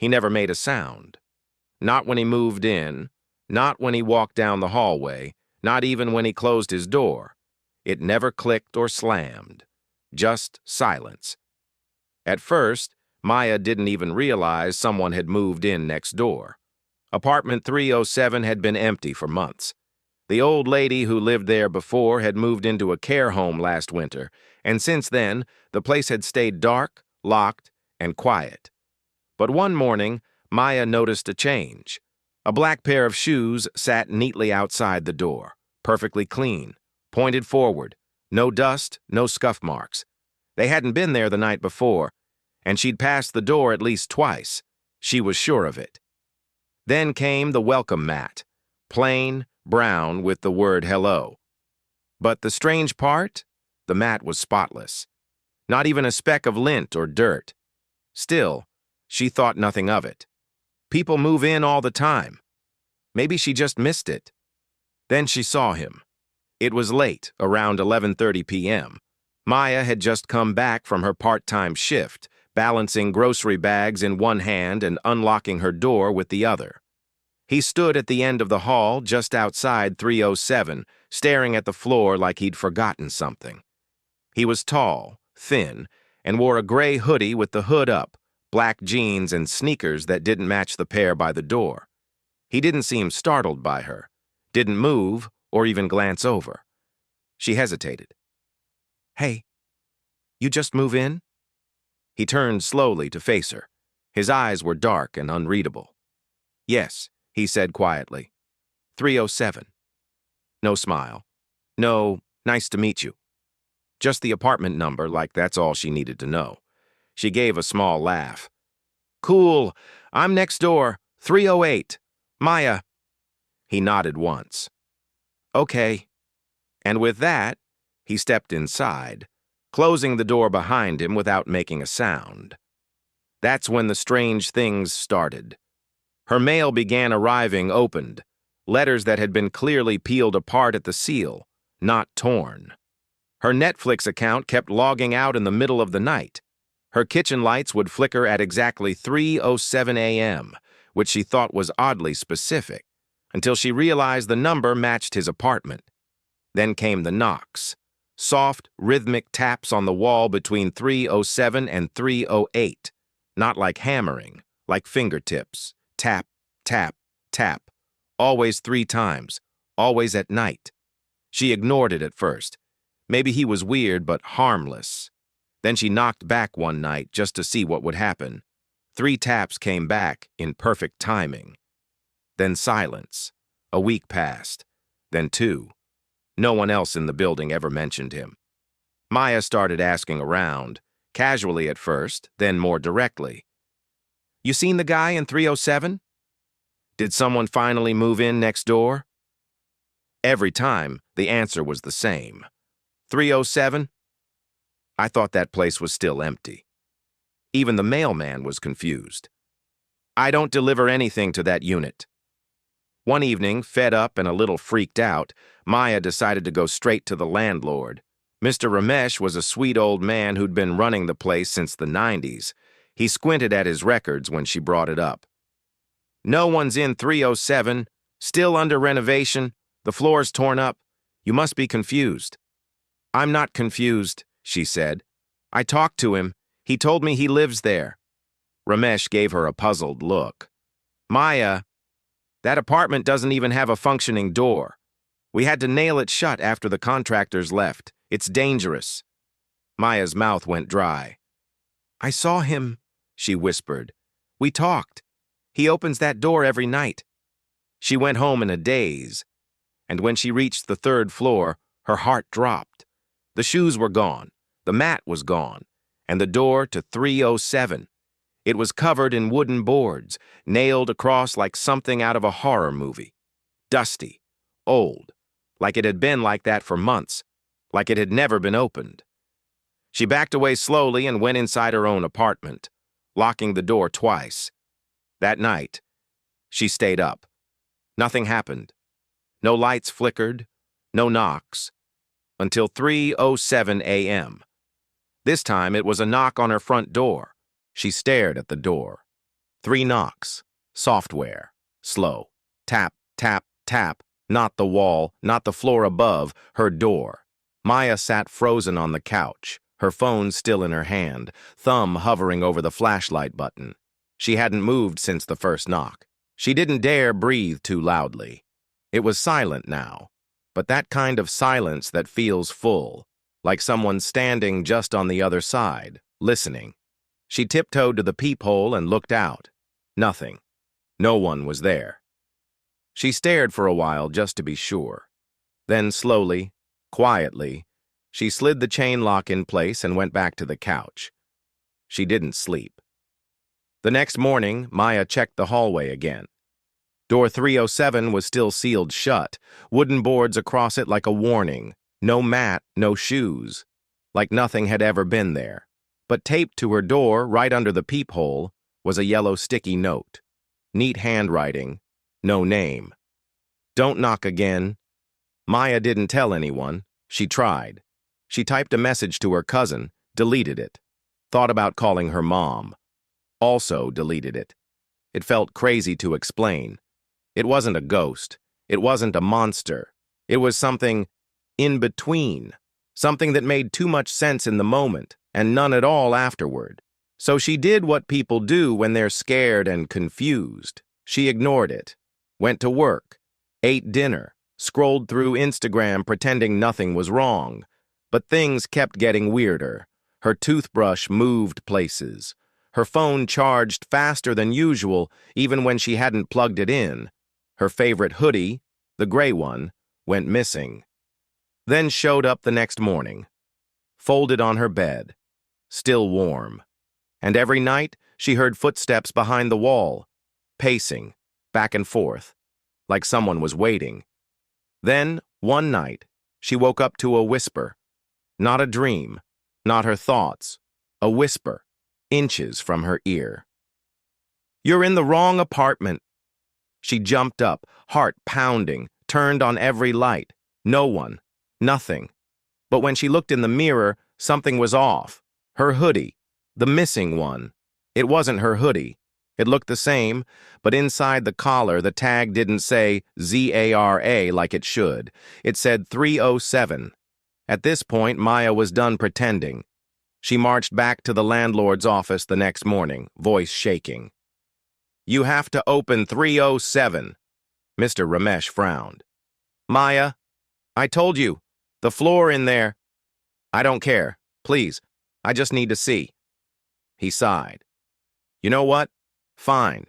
He never made a sound. Not when he moved in, not when he walked down the hallway, not even when he closed his door. It never clicked or slammed. Just silence. At first, Maya didn't even realize someone had moved in next door. Apartment 307 had been empty for months. The old lady who lived there before had moved into a care home last winter, and since then, the place had stayed dark, locked, and quiet. But one morning, Maya noticed a change. A black pair of shoes sat neatly outside the door, perfectly clean, pointed forward, no dust, no scuff marks. They hadn't been there the night before, and she'd passed the door at least twice. She was sure of it. Then came the welcome mat, plain, brown with the word hello. But the strange part? The mat was spotless. Not even a speck of lint or dirt. Still, she thought nothing of it. People move in all the time. Maybe she just missed it. Then she saw him. It was late, around 11:30 p.m. Maya had just come back from her part-time shift, balancing grocery bags in one hand and unlocking her door with the other. He stood at the end of the hall just outside 307, staring at the floor like he'd forgotten something. He was tall, thin, and wore a gray hoodie with the hood up, black jeans and sneakers that didn't match the pair by the door. He didn't seem startled by her, didn't move or even glance over. She hesitated. "Hey, you just move in?" He turned slowly to face her. His eyes were dark and unreadable. "Yes," he said quietly. 307. No smile. No, "nice to meet you." Just the apartment number, like that's all she needed to know. She gave a small laugh. "Cool, I'm next door, 308. Maya." He nodded once. "Okay." And with that, he stepped inside, closing the door behind him without making a sound. That's when the strange things started. Her mail began arriving opened, letters that had been clearly peeled apart at the seal, not torn. Her Netflix account kept logging out in the middle of the night. Her kitchen lights would flicker at exactly 3:07 a.m., which she thought was oddly specific, until she realized the number matched his apartment. Then came the knocks. Soft, rhythmic taps on the wall between 3:07 and 3:08. Not like hammering, like fingertips. Tap, tap, tap. Always 3 times. Always at night. She ignored it at first. Maybe he was weird but harmless. Then she knocked back one night just to see what would happen. 3 taps came back in perfect timing. Then silence. A week passed. Then 2. No one else in the building ever mentioned him. Maya started asking around, casually at first, then more directly. "You seen the guy in 307? Did someone finally move in next door?" Every time, the answer was the same. 307? I thought that place was still empty. Even the mailman was confused. "I don't deliver anything to that unit." One evening, fed up and a little freaked out, Maya decided to go straight to the landlord. Mr. Ramesh was a sweet old man who'd been running the place since the 90s. He squinted at his records when she brought it up. "No one's in 307, still under renovation, the floor's torn up. You must be confused." "I'm not confused," she said. "I talked to him. He told me he lives there." Ramesh gave her a puzzled look. "Maya, that apartment doesn't even have a functioning door. We had to nail it shut after the contractors left. It's dangerous." Maya's mouth went dry. "I saw him," she whispered. "We talked. He opens that door every night." She went home in a daze, and when she reached the 3rd floor, her heart dropped. The shoes were gone, the mat was gone, and the door to 307. It was covered in wooden boards, nailed across like something out of a horror movie. Dusty, old, like it had been like that for months, like it had never been opened. She backed away slowly and went inside her own apartment, locking the door twice. That night, she stayed up. Nothing happened. No lights flickered, no knocks, until 3:07 a.m. This time it was a knock on her front door. She stared at the door. 3 knocks. Software. Slow. Tap, tap, tap. Not the wall, not the floor above, her door. Maya sat frozen on the couch, her phone still in her hand, thumb hovering over the flashlight button. She hadn't moved since the first knock. She didn't dare breathe too loudly. It was silent now, but that kind of silence that feels full, like someone standing just on the other side, listening. She tiptoed to the peephole and looked out. Nothing. No one was there. She stared for a while just to be sure. Then slowly, quietly, she slid the chain lock in place and went back to the couch. She didn't sleep. The next morning, Maya checked the hallway again. Door 307 was still sealed shut, wooden boards across it like a warning. No mat, no shoes. Like nothing had ever been there. But taped to her door, right under the peephole, was a yellow sticky note. Neat handwriting. No name. Don't knock again. Maya didn't tell anyone. She tried. She typed a message to her cousin, deleted it. Thought about calling her mom. Also deleted it. It felt crazy to explain. It wasn't a ghost. It wasn't a monster. It was something in between. Something that made too much sense in the moment, and none at all afterward. So she did what people do when they're scared and confused. She ignored it. Went to work. Ate dinner. Scrolled through Instagram pretending nothing was wrong. But things kept getting weirder. Her toothbrush moved places. Her phone charged faster than usual, even when she hadn't plugged it in. Her favorite hoodie, the gray one, went missing. Then showed up the next morning. Folded on her bed. Still warm. And every night, she heard footsteps behind the wall. Pacing, back and forth, like someone was waiting. Then, one night, she woke up to a whisper. Not a dream, not her thoughts. A whisper. Inches from her ear. You're in the wrong apartment. She jumped up, heart pounding, turned on every light. No one. Nothing. But when she looked in the mirror, something was off. Her hoodie. The missing one. It wasn't her hoodie. It looked the same, but inside the collar, the tag didn't say ZARA like it should. It said 307. At this point, Maya was done pretending. She marched back to the landlord's office the next morning, voice shaking. You have to open 307. Mr. Ramesh frowned. Maya, I told you, the floor in there. I don't care. Please, I just need to see. He sighed. You know what? Fine.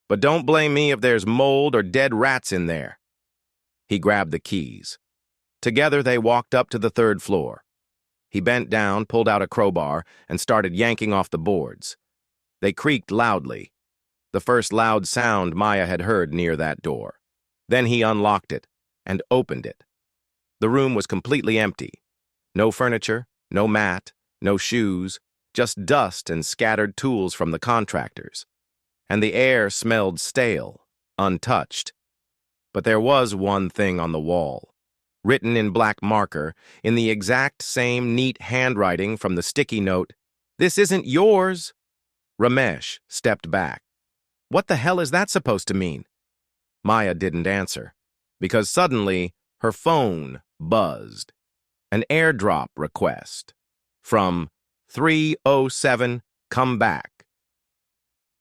But don't blame me if there's mold or dead rats in there. He grabbed the keys. Together they walked up to the 3rd floor. He bent down, pulled out a crowbar, and started yanking off the boards. They creaked loudly. The first loud sound Maya had heard near that door. Then he unlocked it and opened it. The room was completely empty. No furniture, no mat, no shoes, just dust and scattered tools from the contractors. And the air smelled stale, untouched. But there was one thing on the wall. Written in black marker, in the exact same neat handwriting from the sticky note, "This isn't yours." Ramesh stepped back. What the hell is that supposed to mean? Maya didn't answer, because suddenly her phone buzzed. An airdrop request. From 307, come back.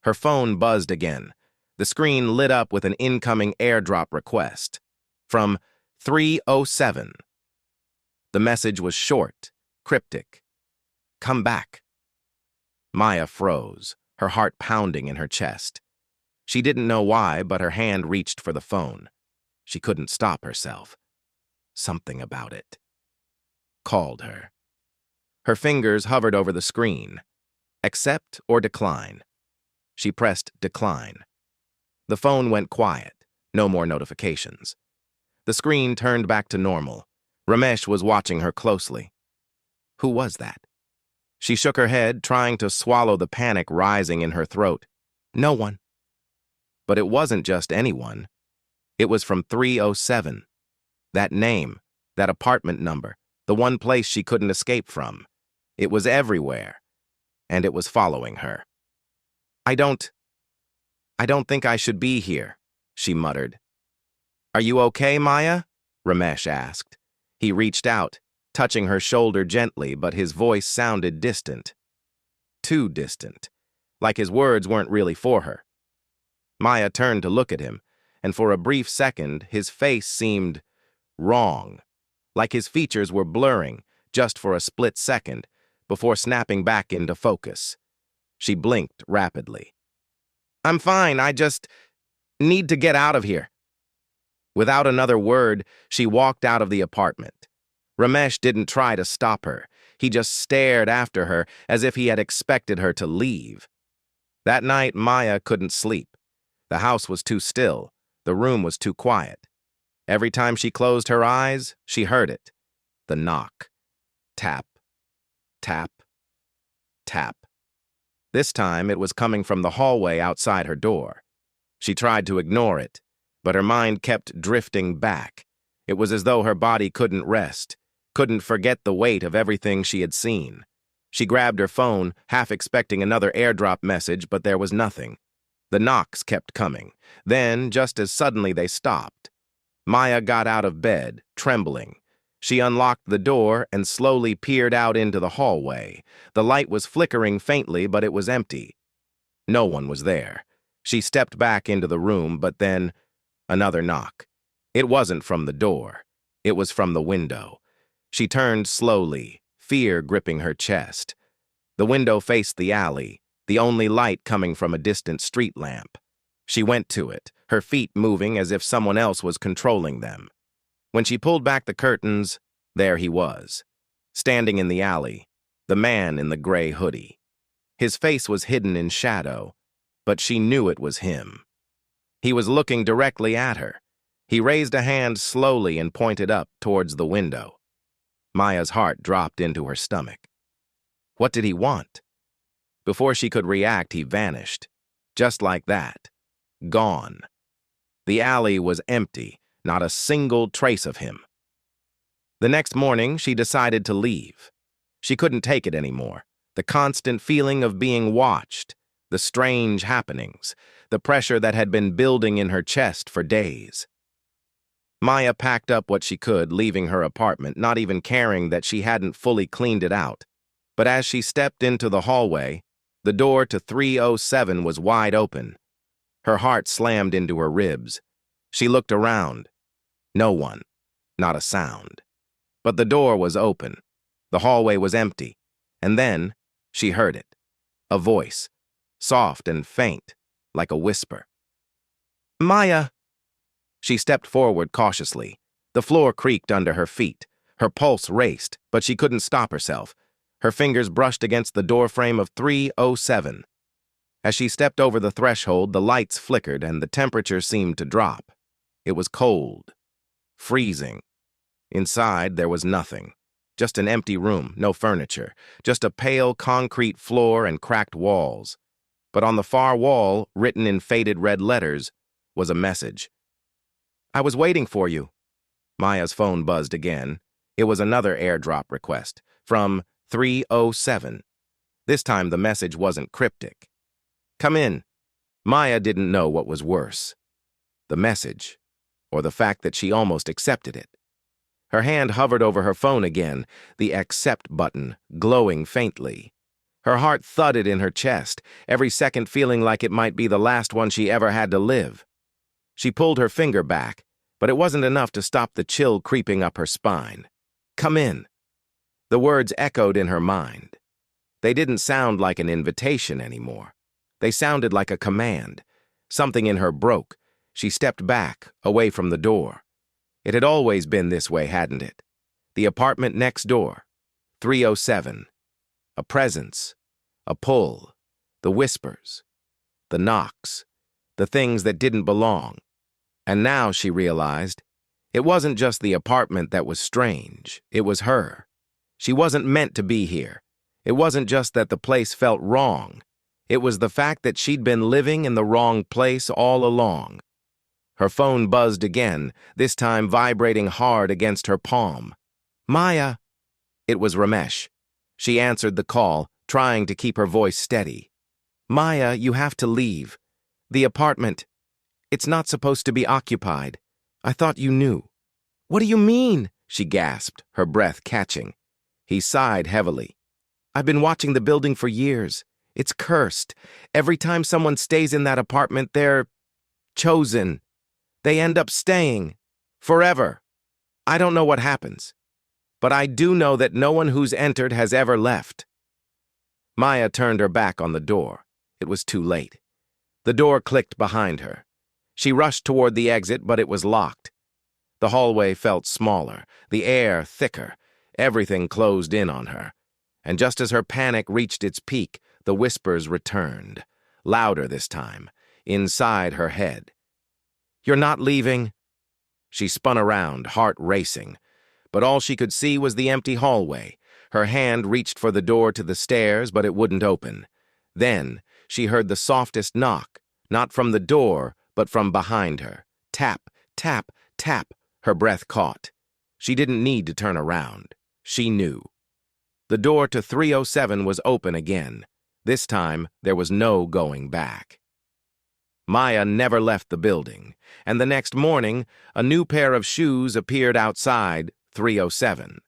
Her phone buzzed again. The screen lit up with an incoming airdrop request. From 307. The message was short, cryptic. Come back. Maya froze, her heart pounding in her chest. She didn't know why, but her hand reached for the phone. She couldn't stop herself. Something about it called her. Her fingers hovered over the screen. Accept or decline. She pressed decline. The phone went quiet. No more notifications. The screen turned back to normal. Ramesh was watching her closely. Who was that? She shook her head, trying to swallow the panic rising in her throat. No one. But it wasn't just anyone. It was from 307. That name, that apartment number, the one place she couldn't escape from. It was everywhere, and it was following her. I don't think I should be here, she muttered. Are you okay, Maya? Ramesh asked. He reached out, touching her shoulder gently, but his voice sounded distant. Too distant, like his words weren't really for her. Maya turned to look at him, and for a brief second, his face seemed wrong, like his features were blurring just for a split second before snapping back into focus. She blinked rapidly. I'm fine, I just need to get out of here. Without another word, she walked out of the apartment. Ramesh didn't try to stop her. He just stared after her as if he had expected her to leave. That night, Maya couldn't sleep. The house was too still. The room was too quiet. Every time she closed her eyes, she heard it. The knock. Tap. Tap. Tap. This time, it was coming from the hallway outside her door. She tried to ignore it, but her mind kept drifting back. It was as though her body couldn't rest, couldn't forget the weight of everything she had seen. She grabbed her phone, half expecting another airdrop message, but there was nothing. The knocks kept coming. Then, just as suddenly they stopped. Maya got out of bed, trembling. She unlocked the door and slowly peered out into the hallway. The light was flickering faintly, but it was empty. No one was there. She stepped back into the room, but then another knock. It wasn't from the door. It was from the window. She turned slowly, fear gripping her chest. The window faced the alley, the only light coming from a distant street lamp. She went to it, her feet moving as if someone else was controlling them. When she pulled back the curtains, there he was, standing in the alley, the man in the gray hoodie. His face was hidden in shadow, but she knew it was him. He was looking directly at her. He raised a hand slowly and pointed up towards the window. Maya's heart dropped into her stomach. What did he want? Before she could react, he vanished. Just like that. Gone. The alley was empty, not a single trace of him. The next morning, she decided to leave. She couldn't take it anymore. The constant feeling of being watched, the strange happenings, the pressure that had been building in her chest for days. Maya packed up what she could, leaving her apartment, not even caring that she hadn't fully cleaned it out. But as she stepped into the hallway, the door to 307 was wide open. Her heart slammed into her ribs. She looked around. No one. Not a sound. But the door was open. The hallway was empty. And then she heard it. A voice. Soft and faint, like a whisper. Maya! She stepped forward cautiously. The floor creaked under her feet. Her pulse raced, but she couldn't stop herself. Her fingers brushed against the doorframe of 307. As she stepped over the threshold, the lights flickered and the temperature seemed to drop. It was cold. Freezing. Inside, there was nothing. Just an empty room, no furniture. Just a pale concrete floor and cracked walls. But on the far wall, written in faded red letters, was a message. I was waiting for you. Maya's phone buzzed again. It was another airdrop request, from 307. This time the message wasn't cryptic. Come in. Maya didn't know what was worse. The message, or the fact that she almost accepted it. Her hand hovered over her phone again, the accept button glowing faintly. Her heart thudded in her chest, every second feeling like it might be the last one she ever had to live. She pulled her finger back, but it wasn't enough to stop the chill creeping up her spine. Come in. The words echoed in her mind. They didn't sound like an invitation anymore. They sounded like a command. Something in her broke. She stepped back, away from the door. It had always been this way, hadn't it? The apartment next door. 307. A presence. A pull. The whispers. The knocks. The things that didn't belong. And now she realized, it wasn't just the apartment that was strange. It was her. She wasn't meant to be here. It wasn't just that the place felt wrong. It was the fact that she'd been living in the wrong place all along. Her phone buzzed again, this time vibrating hard against her palm. Maya! It was Ramesh. She answered the call, trying to keep her voice steady. Maya, you have to leave. The apartment. It's not supposed to be occupied. I thought you knew. What do you mean? She gasped, her breath catching. He sighed heavily. I've been watching the building for years. It's cursed. Every time someone stays in that apartment, they're chosen. They end up staying. Forever. I don't know what happens. But I do know that no one who's entered has ever left. Maya turned her back on the door. It was too late. The door clicked behind her. She rushed toward the exit, but it was locked. The hallway felt smaller, the air thicker. Everything closed in on her. And just as her panic reached its peak, the whispers returned. Louder this time, inside her head. You're not leaving? She spun around, heart racing. But all she could see was the empty hallway. Her hand reached for the door to the stairs, but it wouldn't open. Then she heard the softest knock, not from the door, but from behind her. Tap, tap, tap. Her breath caught. She didn't need to turn around. She knew. The door to 307 was open again. This time, there was no going back. Maya never left the building, and the next morning, a new pair of shoes appeared outside 307.